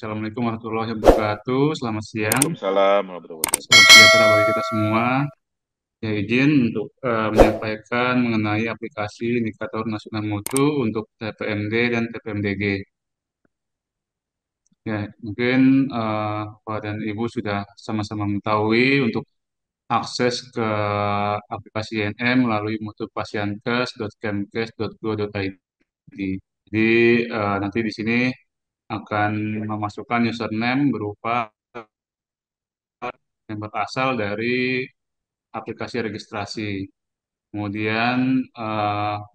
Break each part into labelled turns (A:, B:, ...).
A: Assalamualaikum warahmatullahi wabarakatuh. Selamat siang,
B: Waalaikumsalam warahmatullahi
A: salam
B: wabarakatuh.
A: sejahtera bagi kita semua. Ya, izin untuk menyampaikan mengenai aplikasi indikator nasional mutu untuk TPMD dan TPMDG. Ya, mungkin Bapak dan Ibu sudah sama-sama mengetahui untuk akses ke aplikasi INM melalui mutu pasiankes.kemkes.go.id. Jadi nanti di sini akan memasukkan username berupa yang berasal dari aplikasi registrasi. Kemudian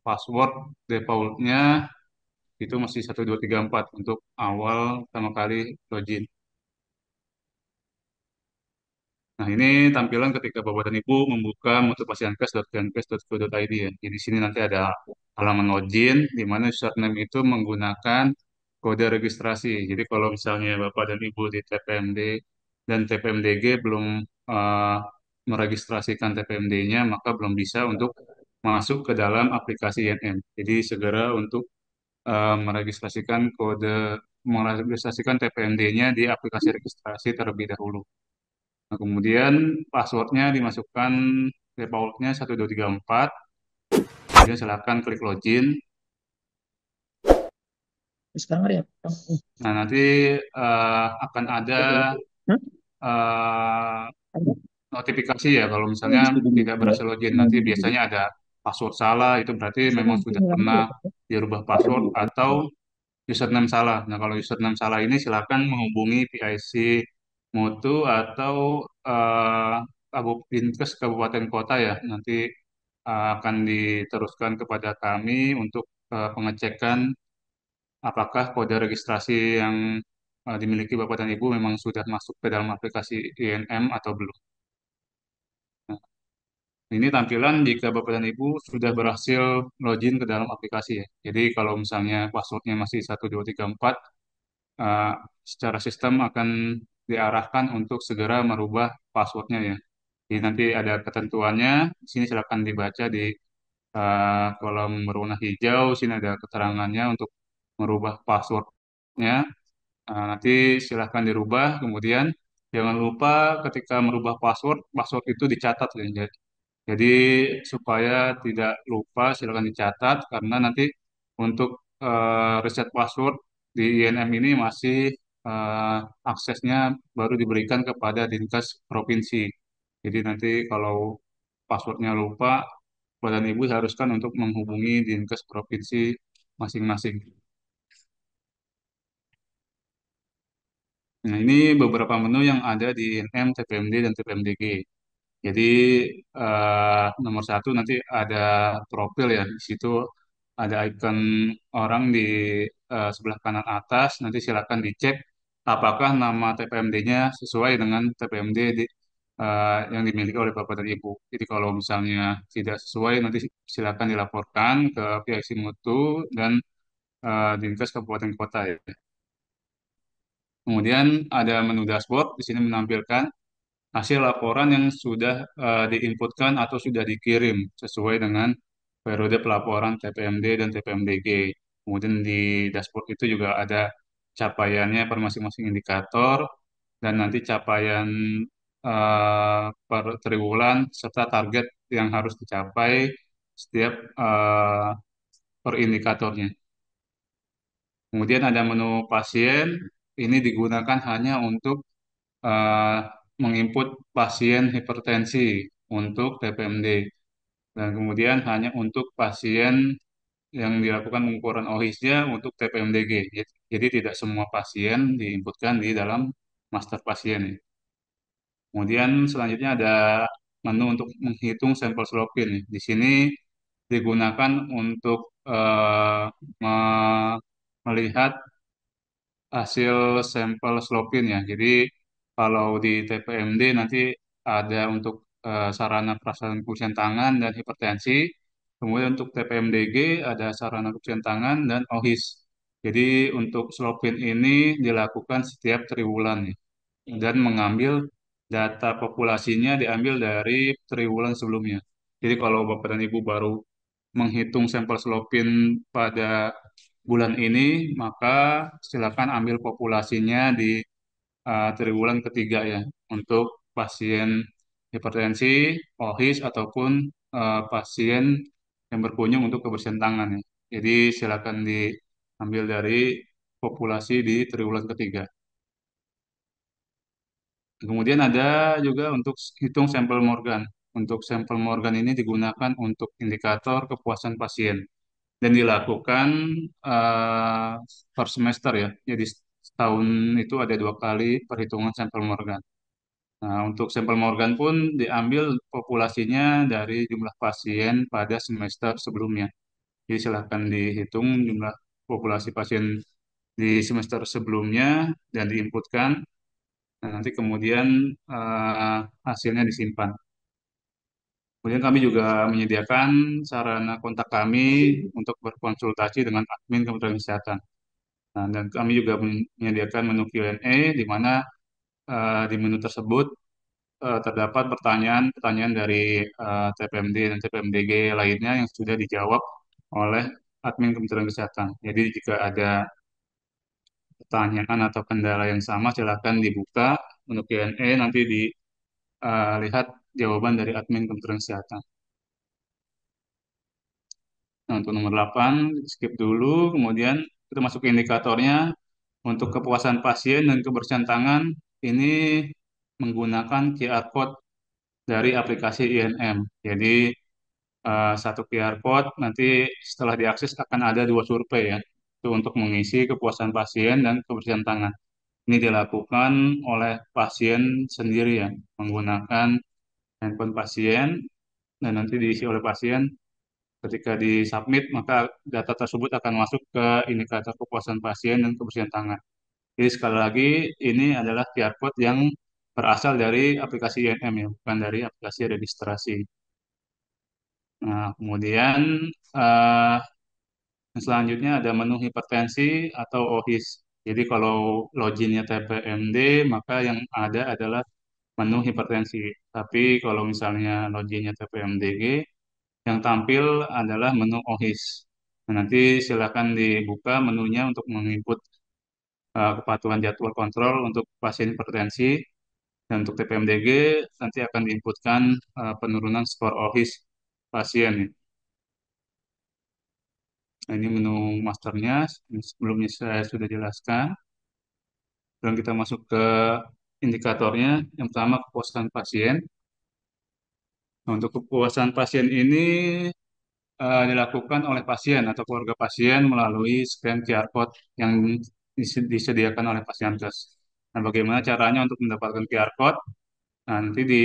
A: password defaultnya itu masih 1234 untuk awal pertama kali login. Nah, ini tampilan ketika Bapak dan Ibu membuka mutupasiankes.kenkes.go.id ya. Jadi di sini nanti ada halaman login di mana username itu menggunakan kode registrasi. Jadi kalau misalnya Bapak dan Ibu di TPMD dan TPMDG belum eh, meregistrasikan TPMD-nya, maka belum bisa untuk masuk ke dalam aplikasi INM. Jadi segera untuk meregistrasikan TPMD-nya di aplikasi registrasi terlebih dahulu. Nah, kemudian passwordnya dimasukkan defaultnya 1234. Kemudian silakan klik login.
C: Sekarang ya.
A: Nah, nanti akan ada
C: Hah?
A: eh,
C: Ada?
A: notifikasi ya kalau
C: Oh,
A: misalnya
C: di situ
A: tidak
C: juga.
A: berhasil login. Nanti biasanya ada password salah, itu berarti
C: Bisa
A: memang
C: kan
A: sudah
C: tinggal
A: pernah
C: ya.
A: dirubah password atau username salah. Nah, kalau username salah ini silakan menghubungi PIC Mutu atau Dinkes Kabupaten Kota ya. Nanti akan diteruskan kepada kami untuk pengecekan apakah kode registrasi yang dimiliki Bapak dan Ibu memang sudah masuk ke dalam aplikasi INM atau belum. Nah, ini tampilan jika Bapak dan Ibu sudah berhasil login ke dalam aplikasi ya. Jadi kalau misalnya passwordnya masih 1234, eh, secara sistem akan diarahkan untuk segera merubah passwordnya ya. Jadi nanti ada ketentuannya, di sini silakan dibaca di kolom berwarna hijau, sini ada keterangannya untuk merubah passwordnya. Nanti silahkan dirubah, kemudian jangan lupa ketika merubah password, password itu dicatat ya. Jadi supaya tidak lupa silakan dicatat karena nanti untuk reset password di INM ini masih eh, aksesnya baru diberikan kepada Dinkes provinsi. Jadi nanti kalau passwordnya lupa, Bapak dan Ibu diharuskan untuk menghubungi Dinkes provinsi masing-masing. Nah, ini beberapa menu yang ada di INM, TPMD, dan TPMDG. Jadi nomor satu nanti ada profil ya. Di situ ada icon orang di sebelah kanan atas. Nanti silakan dicek apakah nama TPMD-nya sesuai dengan TPMD yang dimiliki oleh Bapak dan Ibu. Jadi kalau misalnya tidak sesuai, nanti silakan dilaporkan ke pihak Mutu dan Dinkes Kabupaten Kota ya. Kemudian ada menu dashboard. Di sini menampilkan hasil laporan yang sudah diinputkan atau sudah dikirim sesuai dengan periode pelaporan TPMD dan TPMDG. Kemudian di dashboard itu juga ada capaiannya per masing-masing indikator dan nanti capaian per triwulan serta target yang harus dicapai setiap per indikatornya. Kemudian ada menu pasien, ini digunakan hanya untuk eh, menginput pasien hipertensi untuk TPMD dan kemudian hanya untuk pasien yang dilakukan pengukuran OHIS-nya untuk TPMDG. Jadi tidak semua pasien diinputkan di dalam master pasien. Kemudian selanjutnya ada menu untuk menghitung sampel slopin. Di sini digunakan untuk melihat hasil sampel slopin ya. Jadi kalau di TPMD nanti ada untuk sarana prasarana cucian tangan dan hipertensi. Kemudian untuk TPMDG ada sarana cucian tangan dan OHIS. Jadi untuk slopin ini dilakukan setiap triwulan ya. Dan mengambil data populasinya diambil dari triwulan sebelumnya. Jadi kalau Bapak dan Ibu baru menghitung sampel slopin pada bulan ini, maka silakan ambil populasinya di triwulan ketiga ya untuk pasien hipertensi, OHIS ataupun pasien yang berkunjung untuk kebersihan tangan ya. Jadi silakan diambil dari populasi di triwulan ketiga. Kemudian ada juga untuk hitung sampel Morgan. Untuk sampel Morgan ini digunakan untuk indikator kepuasan pasien dan dilakukan eh, per semester ya. Jadi setahun itu ada 2 kali perhitungan sampel Morgan. Nah, untuk sampel Morgan pun diambil populasinya dari jumlah pasien pada semester sebelumnya. Jadi silahkan dihitung jumlah populasi pasien di semester sebelumnya dan diinputkan. Nah, nanti kemudian hasilnya disimpan. Kemudian kami juga menyediakan sarana kontak kami untuk berkonsultasi dengan admin Kementerian Kesehatan. Nah, dan kami juga menyediakan menu Q&A di mana di menu tersebut terdapat pertanyaan-pertanyaan dari TPMD dan TPMDG lainnya yang sudah dijawab oleh admin Kementerian Kesehatan. Jadi jika ada pertanyaan atau kendala yang sama, silakan dibuka untuk Q&A, nanti dilihat jawaban dari admin Kementerian Kesehatan. Nah, untuk nomor 8, skip dulu, kemudian kita masuk ke indikatornya. Untuk kepuasan pasien dan kebersihan tangan, ini menggunakan QR Code dari aplikasi INM. Jadi, satu QR Code nanti setelah diakses akan ada 2 survei ya, itu untuk mengisi kepuasan pasien dan kebersihan tangan. Ini dilakukan oleh pasien sendiri ya, menggunakan handphone pasien dan nanti diisi oleh pasien. Ketika disubmit, maka data tersebut akan masuk ke indikator kepuasan pasien dan kebersihan tangan. Jadi sekali lagi, ini adalah QR code yang berasal dari aplikasi INM ya, bukan dari aplikasi registrasi. Nah, kemudian eh, selanjutnya ada menu hipertensi atau OHIS. Jadi kalau loginnya TPMD, maka yang ada adalah menu hipertensi. Tapi kalau misalnya loginnya TPMDG, yang tampil adalah menu OHIS. Nah, nanti silakan dibuka menunya untuk menginput kepatuhan jadwal kontrol untuk pasien hipertensi dan untuk TPMDG nanti akan diinputkan penurunan skor OHIS pasien. Nah, ini menu masternya yang sebelumnya saya sudah jelaskan. Dan kita masuk ke indikatornya. Yang pertama kepuasan pasien. Nah, untuk kepuasan pasien ini dilakukan oleh pasien atau keluarga pasien melalui scan QR code yang disediakan oleh Pasienkes. Nah, bagaimana caranya untuk mendapatkan QR code? Nah, nanti di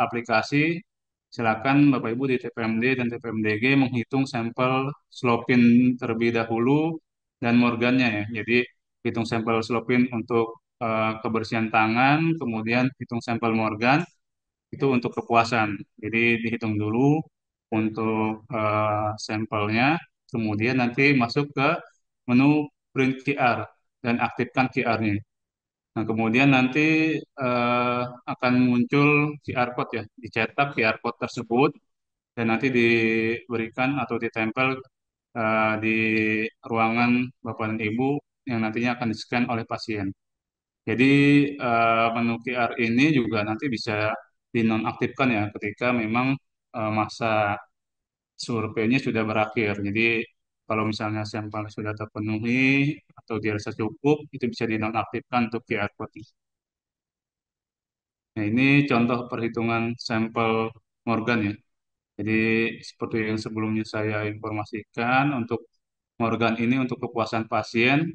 A: aplikasi silakan Bapak Ibu di TPMD dan TPMDG menghitung sampel slopin terlebih dahulu dan morgannya ya. Jadi hitung sampel slopin untuk kebersihan tangan, kemudian hitung sampel morgan itu untuk kepuasan. Jadi dihitung dulu untuk sampelnya, kemudian nanti masuk ke menu print QR dan aktifkan QR-nya. Nah, kemudian nanti akan muncul QR code ya, dicetak QR code tersebut dan nanti diberikan atau ditempel di ruangan Bapak dan Ibu yang nantinya akan di-scan oleh pasien. Jadi menu QR ini juga nanti bisa dinonaktifkan ya ketika memang masa surveinya sudah berakhir. Jadi kalau misalnya sampel sudah terpenuhi atau dirasa cukup, itu bisa dinonaktifkan untuk QR code. Nah, ini contoh perhitungan sampel Morgan ya. Jadi seperti yang sebelumnya saya informasikan, untuk Morgan ini untuk kepuasan pasien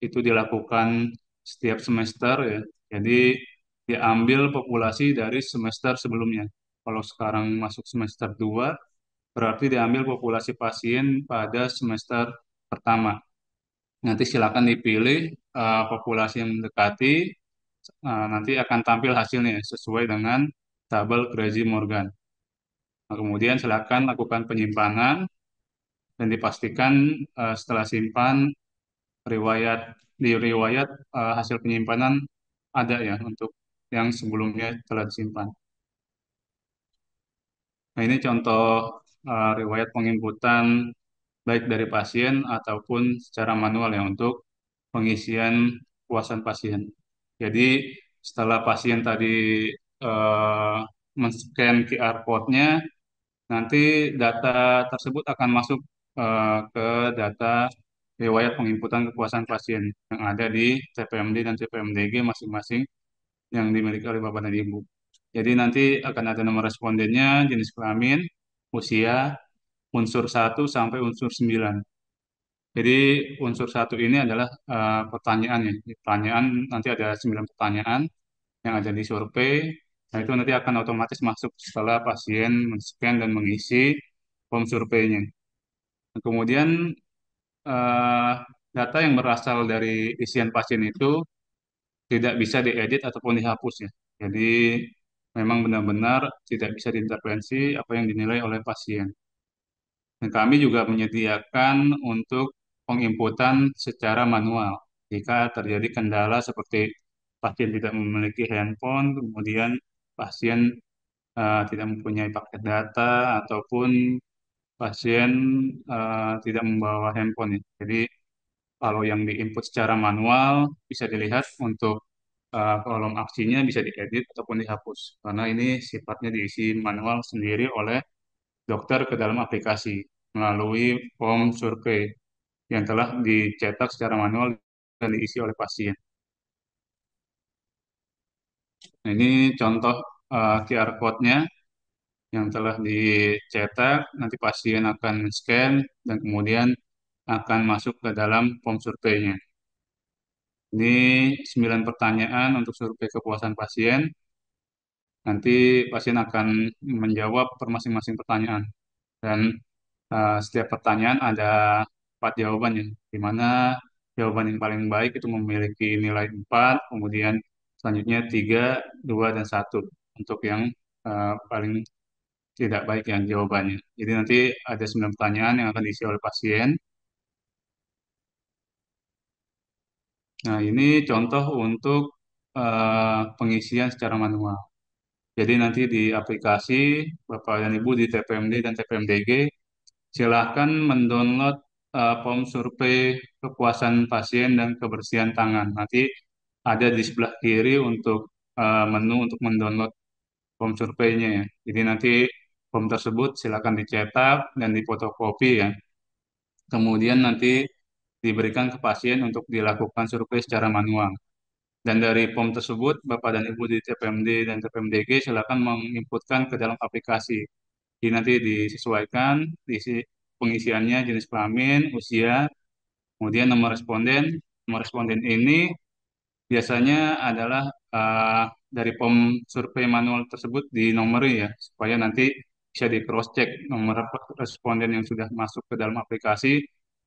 A: itu dilakukan setiap semester ya. Jadi diambil populasi dari semester sebelumnya. Kalau sekarang masuk semester 2, berarti diambil populasi pasien pada semester pertama. Nanti silakan dipilih populasi yang mendekati, nanti akan tampil hasilnya sesuai dengan tabel Crazy Morgan. Nah, kemudian silakan lakukan penyimpanan dan dipastikan setelah simpan riwayat di riwayat hasil penyimpanan ada ya untuk yang sebelumnya telah disimpan. Nah, ini contoh riwayat penginputan baik dari pasien ataupun secara manual ya untuk pengisian kepuasan pasien. Jadi setelah pasien tadi eh, men-scan QR code-nya, nanti data tersebut akan masuk ke data riwayat penginputan kepuasan pasien yang ada di TPMD dan TPMDG masing-masing yang dimiliki oleh Bapak dan Ibu. Jadi nanti akan ada nomor respondennya, jenis kelamin, usia, unsur 1 sampai unsur 9. Jadi unsur 1 ini adalah pertanyaan ya. Pertanyaan nanti ada 9 pertanyaan yang ada di survei. Nah, itu nanti akan otomatis masuk setelah pasien men-scan dan mengisi form surveinya. Nah, kemudian eh, data yang berasal dari isian pasien itu tidak bisa diedit ataupun dihapus ya. Jadi memang benar-benar tidak bisa diintervensi apa yang dinilai oleh pasien. Dan kami juga menyediakan untuk penginputan secara manual. Jika terjadi kendala seperti pasien tidak memiliki handphone, kemudian pasien tidak mempunyai paket data, ataupun pasien tidak membawa handphone ya. Jadi kalau yang diinput secara manual bisa dilihat untuk kolom aksinya bisa diedit ataupun dihapus. Karena ini sifatnya diisi manual sendiri oleh dokter ke dalam aplikasi melalui form survei yang telah dicetak secara manual dan diisi oleh pasien. Nah, ini contoh QR code-nya yang telah dicetak, nanti pasien akan scan dan kemudian akan masuk ke dalam form surveinya. Ini 9 pertanyaan untuk survei kepuasan pasien. Nanti pasien akan menjawab per masing-masing pertanyaan. Dan setiap pertanyaan ada 4 jawabannya, di mana jawaban yang paling baik itu memiliki nilai 4, kemudian selanjutnya 3, 2, dan 1 untuk yang paling tidak baik yang jawabannya. Jadi nanti ada 9 pertanyaan yang akan diisi oleh pasien. Nah, ini contoh untuk pengisian secara manual. Jadi nanti di aplikasi Bapak dan Ibu di TPMD dan TPMDG silakan mendownload form survei kepuasan pasien dan kebersihan tangan. Nanti ada di sebelah kiri untuk menu untuk mendownload form surveinya ya. Jadi nanti form tersebut silakan dicetak dan difotokopi ya. Kemudian nanti diberikan ke pasien untuk dilakukan survei secara manual. Dan dari form tersebut, Bapak dan Ibu di TPMD dan TPMDG silakan menginputkan ke dalam aplikasi. Jadi nanti disesuaikan diisi pengisiannya, jenis kelamin, usia, kemudian nomor responden. Nomor responden ini biasanya adalah eh, dari form survei manual tersebut dinomori ya, supaya nanti bisa di cross check nomor responden yang sudah masuk ke dalam aplikasi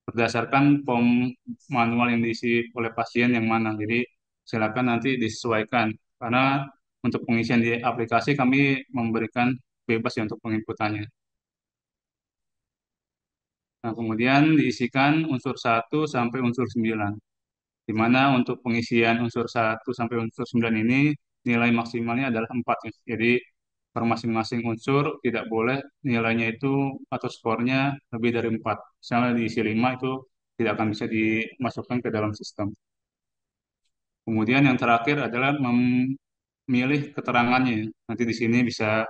A: berdasarkan form manual yang diisi oleh pasien yang mana. Jadi silakan nanti disesuaikan karena untuk pengisian di aplikasi kami memberikan bebas ya untuk penginputannya. Nah, kemudian diisikan unsur 1 sampai unsur 9, di mana untuk pengisian unsur 1 sampai unsur 9 ini nilai maksimalnya adalah 4 ya. Jadi per masing-masing unsur tidak boleh nilainya itu atau skornya lebih dari 4. Misalnya diisi 5 itu tidak akan bisa dimasukkan ke dalam sistem. Kemudian yang terakhir adalah memilih keterangannya. Nanti di sini bisa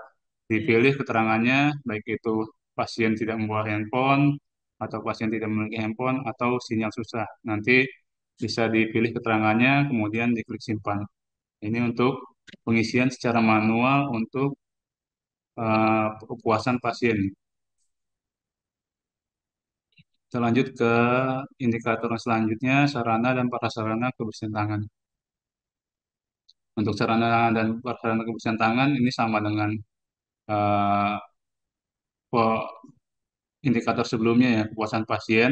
A: dipilih keterangannya, baik itu pasien tidak membawa handphone, atau pasien tidak memiliki handphone, atau sinyal susah. Nanti bisa dipilih keterangannya, kemudian diklik simpan. Ini untuk pengisian secara manual untuk kepuasan pasien. Kita lanjut ke indikator selanjutnya, sarana dan prasarana kebersihan tangan. Untuk sarana dan prasarana kebersihan tangan ini sama dengan eh, indikator sebelumnya ya, kepuasan pasien,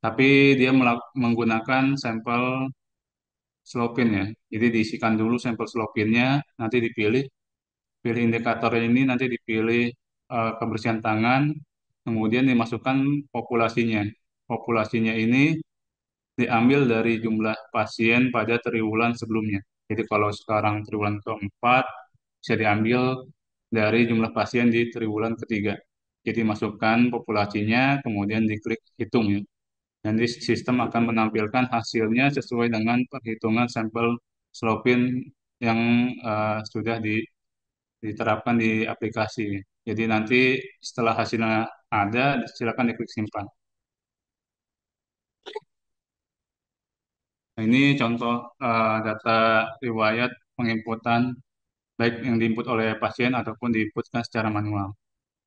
A: tapi dia menggunakan sampel slopin ya. Jadi diisikan dulu sampel slopinnya, nanti pilih indikator ini, nanti dipilih kebersihan tangan, kemudian dimasukkan populasinya. Populasinya ini diambil dari jumlah pasien pada triwulan sebelumnya. Jadi kalau sekarang triwulan keempat, bisa diambil dari jumlah pasien di triwulan ketiga. Jadi masukkan populasinya, kemudian diklik hitung ya. Nanti sistem akan menampilkan hasilnya sesuai dengan perhitungan sampel slopin yang sudah diterapkan di aplikasi. Jadi nanti setelah hasilnya ada, silakan diklik simpan. Nah, ini contoh data riwayat penginputan baik yang diinput oleh pasien ataupun diinputkan secara manual.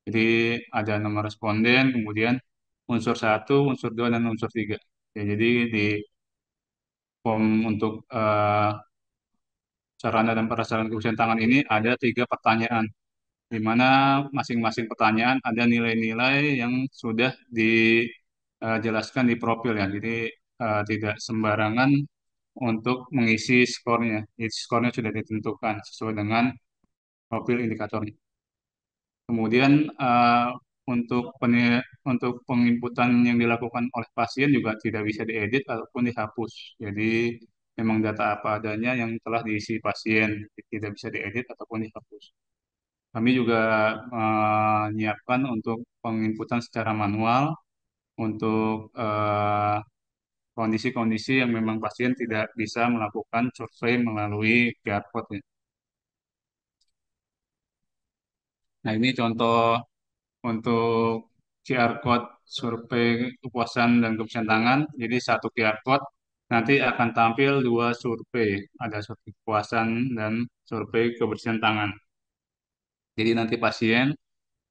A: Jadi ada nomor responden, kemudian unsur satu, unsur 2, dan unsur 3. Ya, jadi di form untuk sarana dan prasarana kebersihan tangan ini ada 3 pertanyaan, di mana masing-masing pertanyaan ada nilai-nilai yang sudah dijelaskan di profil ya. Jadi tidak sembarangan untuk mengisi skornya. Jadi skornya sudah ditentukan sesuai dengan profil indikatornya. Kemudian untuk penginputan yang dilakukan oleh pasien juga tidak bisa diedit ataupun dihapus. Jadi memang data apa adanya yang telah diisi pasien, tidak bisa diedit ataupun dihapus. Kami juga menyiapkan untuk penginputan secara manual untuk kondisi-kondisi yang memang pasien tidak bisa melakukan survei melalui QR code ya. Nah, ini contoh untuk QR code survei kepuasan dan kebersihan tangan. Jadi satu QR code nanti akan tampil 2 survei, ada survei kepuasan dan survei kebersihan tangan. Jadi nanti pasien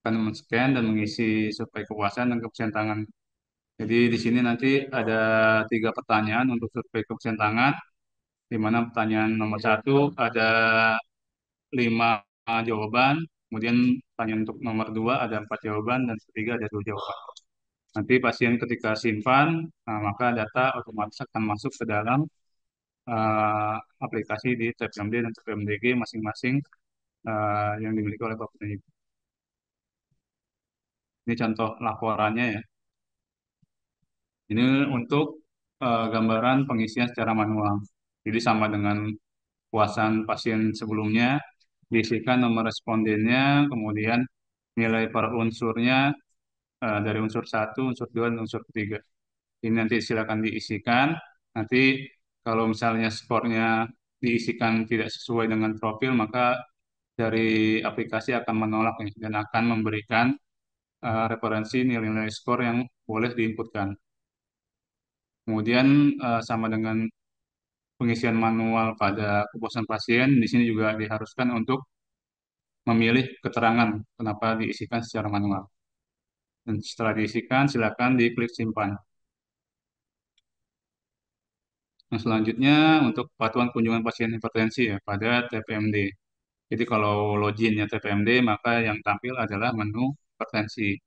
A: akan men-scan dan mengisi survei kepuasan dan kebersihan tangan. Jadi di sini nanti ada 3 pertanyaan untuk survei kebersihan tangan, di mana pertanyaan nomor satu ada 5 jawaban, kemudian pertanyaan untuk nomor 2 ada 4 jawaban, dan ketiga ada 2 jawaban. Nanti pasien ketika simpan, maka data otomatis akan masuk ke dalam aplikasi di TPMD dan TPMDG masing-masing yang dimiliki oleh Bapak dan Ibu. Ini contoh laporannya ya. Ini untuk gambaran pengisian secara manual. Jadi sama dengan puasan pasien sebelumnya, diisikan nomor respondennya, kemudian nilai per unsurnya dari unsur satu, unsur 2, dan unsur ketiga. Ini nanti silakan diisikan. Nanti kalau misalnya skornya diisikan tidak sesuai dengan profil, maka dari aplikasi akan menolak nih, dan akan memberikan referensi nilai-nilai skor yang boleh diinputkan. Kemudian sama dengan pengisian manual pada kepuasan pasien, di sini juga diharuskan untuk memilih keterangan kenapa diisikan secara manual. Dan setelah diisikan, silakan diklik simpan. Nah, selanjutnya untuk kepatuhan kunjungan pasien hipertensi ya pada TPMD. Jadi kalau loginnya TPMD, maka yang tampil adalah menu hipertensi.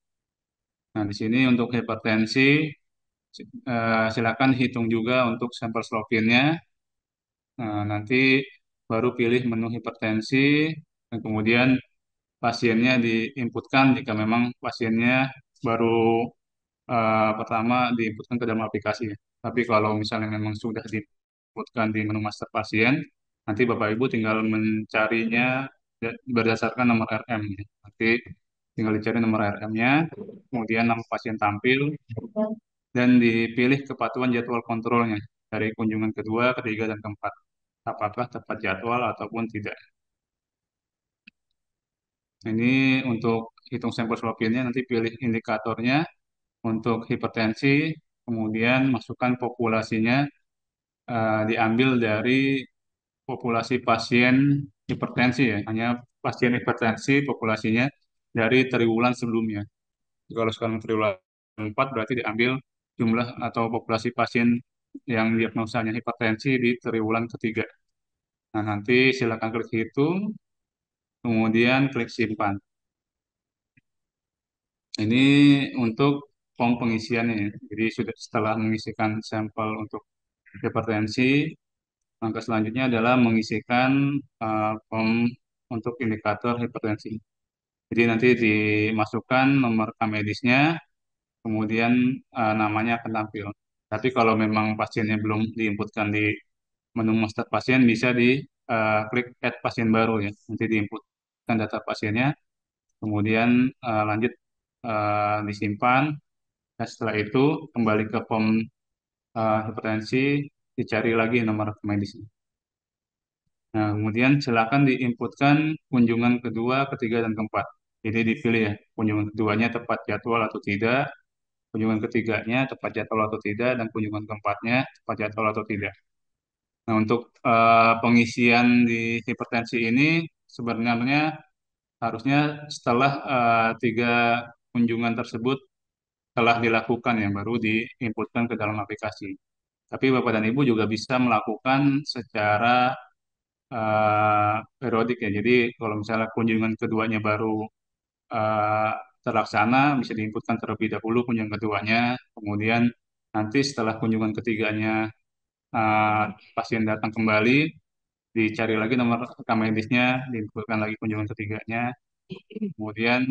A: Nah, di sini untuk hipertensi, silakan hitung juga untuk sampel slopinnya. Nah, nanti baru pilih menu hipertensi, dan kemudian pasiennya diinputkan jika memang pasiennya baru pertama diinputkan ke dalam aplikasi. Tapi kalau misalnya memang sudah diinputkan di menu master pasien, nanti Bapak Ibu tinggal mencarinya berdasarkan nomor RM. Ya. Nanti tinggal dicari nomor RM-nya, kemudian nama pasien tampil, dan dipilih kepatuhan jadwal kontrolnya dari kunjungan kedua, ketiga, dan keempat. Apakah tepat jadwal ataupun tidak. Ini untuk hitung sampel swab-nya, nanti pilih indikatornya untuk hipertensi, kemudian masukkan populasinya, diambil dari populasi pasien hipertensi ya, hanya pasien hipertensi populasinya dari triwulan sebelumnya. Kalau sekarang triwulan 4 berarti diambil jumlah atau populasi pasien yang diagnosanya hipertensi di triwulan ketiga. Nah, nanti silakan klik hitung, kemudian klik simpan. Ini untuk form pengisiannya ya. Jadi sudah setelah mengisikan sampel untuk hipertensi, langkah selanjutnya adalah mengisikan form untuk indikator hipertensi. Jadi nanti dimasukkan nomor rekam medisnya, kemudian namanya akan tampil. Tapi kalau memang pasiennya belum diinputkan di menu master pasien, bisa di klik add pasien baru ya. Nanti diinputkan data pasiennya, kemudian lanjut disimpan. Dan setelah itu kembali ke form hipertensi, dicari lagi nomor medisnya. Nah, kemudian silakan diinputkan kunjungan kedua, ketiga, dan keempat. Jadi dipilih ya, kunjungan keduanya tepat jadwal atau tidak, kunjungan ketiganya tepat jadwal atau tidak, dan kunjungan keempatnya tepat jadwal atau tidak. Nah, untuk pengisian di hipertensi ini sebenarnya harusnya setelah tiga kunjungan tersebut telah dilakukan ya, baru diinputkan ke dalam aplikasi. Tapi Bapak dan Ibu juga bisa melakukan secara periodik ya. Jadi kalau misalnya kunjungan keduanya baru eh, terlaksana, bisa diinputkan terlebih dahulu kunjungan keduanya. Kemudian nanti setelah kunjungan ketiganya eh, pasien datang kembali, dicari lagi nomor rekam medisnya, diinputkan lagi kunjungan ketiganya. Kemudian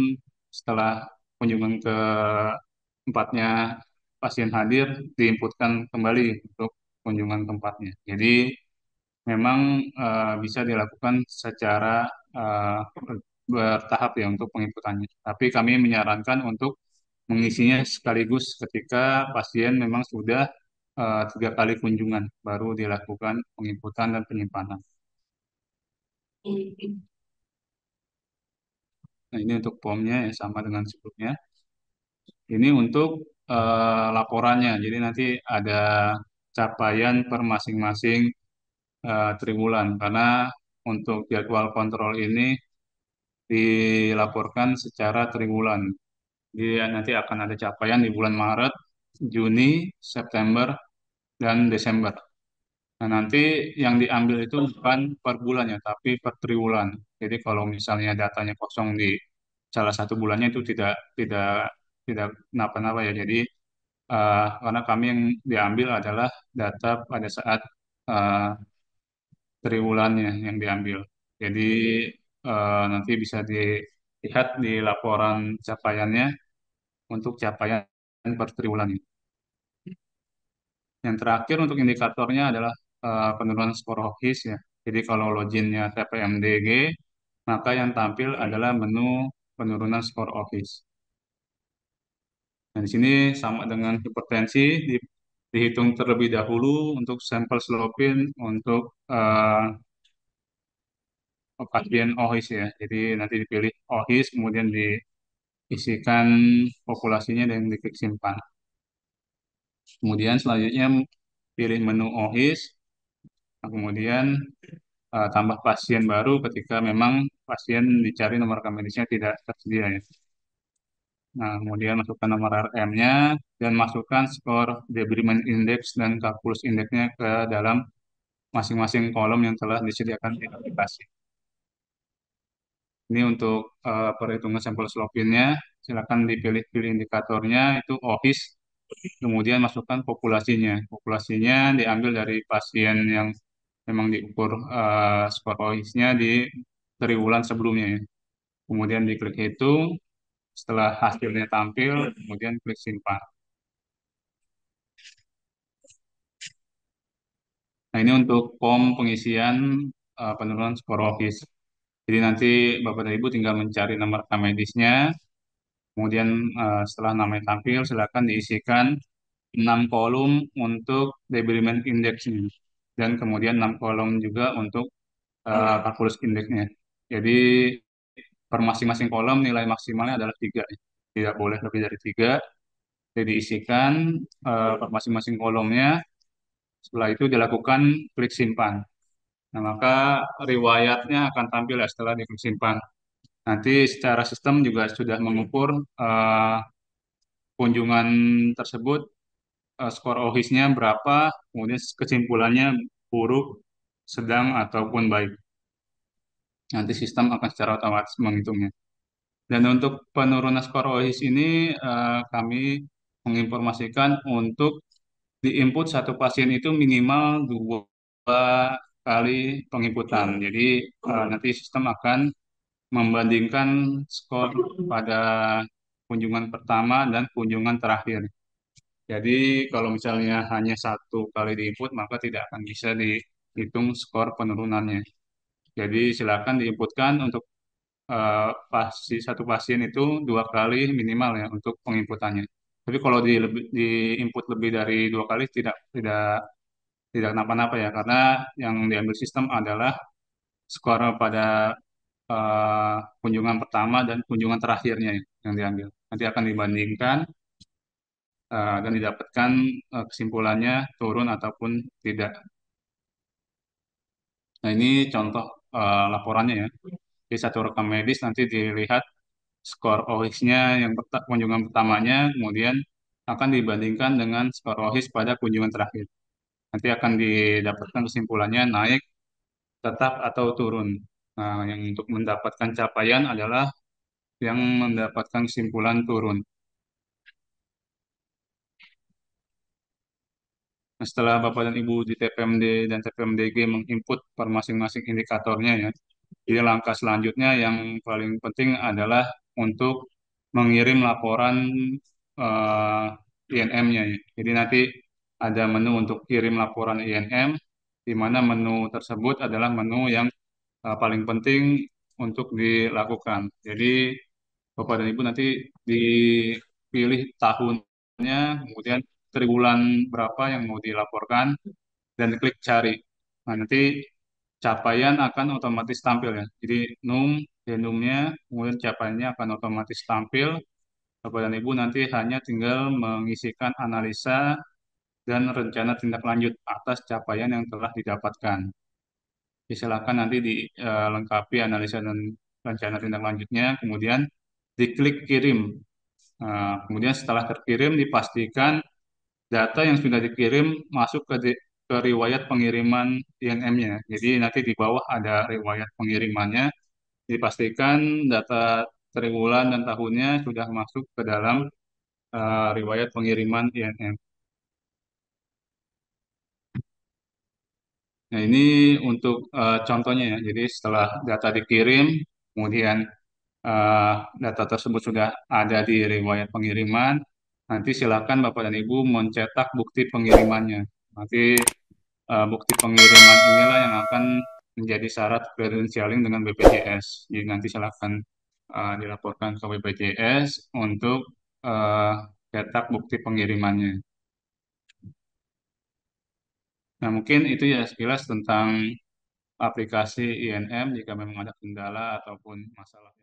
A: setelah kunjungan keempatnya pasien hadir, diinputkan kembali untuk kunjungan keempatnya. Jadi memang bisa dilakukan secara eh, bertahap ya untuk penginputannya. Tapi kami menyarankan untuk mengisinya sekaligus ketika pasien memang sudah tiga kali kunjungan, baru dilakukan penginputan dan penyimpanan. Nah, ini untuk formnya ya sama dengan sebelumnya. Ini untuk laporannya. Jadi nanti ada capaian per masing-masing triwulan karena untuk jadwal kontrol ini dilaporkan secara triwulan. Jadi nanti akan ada capaian di bulan Maret, Juni, September, dan Desember. Nah, nanti yang diambil itu bukan per bulan ya, tapi per triwulan. Jadi kalau misalnya datanya kosong di salah satu bulannya itu tidak tidak kenapa-napa ya. Jadi karena kami yang diambil adalah data pada saat eh, triwulannya yang diambil. Jadi nanti bisa dilihat di laporan capaiannya untuk capaian per triwulan. Yang terakhir untuk indikatornya adalah penurunan skor HOKIS ya. Jadi kalau loginnya TPMDG, maka yang tampil adalah menu penurunan skor HOKIS. Nah, di sini sama dengan hipertensi, dihitung terlebih dahulu untuk sampel slopin untuk pasien OHIS ya. Jadi nanti dipilih OHIS, kemudian diisikan populasinya dan diklik simpan. Kemudian selanjutnya pilih menu OHIS, nah, kemudian tambah pasien baru ketika memang pasien dicari nomor rekam medisnya tidak tersedia ya. Nah, kemudian masukkan nomor RM-nya dan masukkan skor debridement index dan calculus indexnya ke dalam masing-masing kolom yang telah disediakan di aplikasi. Ini untuk perhitungan sampel slopinnya, silakan dipilih-pilih indikatornya, itu OHIS, kemudian masukkan populasinya. Populasinya diambil dari pasien yang memang diukur skor OHIS-nya di triwulan sebelumnya ya. Kemudian diklik hitung, setelah hasilnya tampil, kemudian klik simpan. Nah, ini untuk form pengisian penurunan skor OHIS. Jadi nanti Bapak dan Ibu tinggal mencari nomor rekam medisnya, kemudian setelah namanya tampil, silakan diisikan 6 kolom untuk debridement index-nya, dan kemudian 6 kolom juga untuk kalkulus indeksnya. Jadi per masing-masing kolom nilai maksimalnya adalah 3. Tidak boleh lebih dari 3. Jadi diisikan per masing-masing kolomnya, setelah itu dilakukan klik simpan. Nah, maka riwayatnya akan tampil ya setelah diklik simpan. Nanti secara sistem juga sudah mengukur kunjungan tersebut, skor OHIS-nya berapa, kemudian kesimpulannya buruk, sedang, ataupun baik. Nanti sistem akan secara otomatis menghitungnya. Dan untuk penurunan skor OHIS ini kami menginformasikan untuk diinput satu pasien itu minimal dua kali penginputan. Jadi nanti sistem akan membandingkan skor pada kunjungan pertama dan kunjungan terakhir. Jadi kalau misalnya hanya satu kali diinput, maka tidak akan bisa dihitung skor penurunannya. Jadi silakan diinputkan untuk satu pasien itu 2 kali minimal ya untuk penginputannya. Tapi kalau di input lebih dari 2 kali tidak tidak kenapa-napa ya, karena yang diambil sistem adalah skor pada kunjungan pertama dan kunjungan terakhirnya ya, yang diambil. Nanti akan dibandingkan dan didapatkan kesimpulannya turun ataupun tidak. Nah, ini contoh laporannya ya. Di satu rekam medis nanti dilihat skor OHIS-nya yang kunjungan pertamanya, kemudian akan dibandingkan dengan skor OHIS pada kunjungan terakhir. Nanti akan didapatkan kesimpulannya naik, tetap, atau turun. Nah, yang untuk mendapatkan capaian adalah yang mendapatkan kesimpulan turun. Nah, setelah Bapak dan Ibu di TPMD dan TPMDG menginput per masing-masing indikatornya ya, jadi langkah selanjutnya yang paling penting adalah untuk mengirim laporan INM-nya ya. Jadi nanti ada menu untuk kirim laporan INM, di mana menu tersebut adalah menu yang paling penting untuk dilakukan. Jadi Bapak dan Ibu nanti dipilih tahunnya, kemudian triwulan berapa yang mau dilaporkan, dan klik cari. Nah, nanti capaian akan otomatis tampil ya. Jadi denumnya, kemudian capaiannya akan otomatis tampil. Bapak dan Ibu nanti hanya tinggal mengisikan analisa dan rencana tindak lanjut atas capaian yang telah didapatkan. Silakan nanti dilengkapi analisa dan rencana tindak lanjutnya, kemudian diklik kirim. Nah, kemudian setelah terkirim dipastikan data yang sudah dikirim masuk ke riwayat pengiriman INM-nya. Jadi nanti di bawah ada riwayat pengirimannya, dipastikan data triwulan dan tahunnya sudah masuk ke dalam riwayat pengiriman INM. Nah, ini untuk contohnya ya. Jadi setelah data dikirim, kemudian eh, data tersebut sudah ada di riwayat pengiriman, nanti silakan Bapak dan Ibu mencetak bukti pengirimannya. Nanti bukti pengiriman inilah yang akan menjadi syarat credentialing dengan BPJS. Jadi nanti silakan dilaporkan ke BPJS untuk eh, cetak bukti pengirimannya. Nah, mungkin itu ya sekilas tentang aplikasi INM jika memang ada kendala ataupun masalah.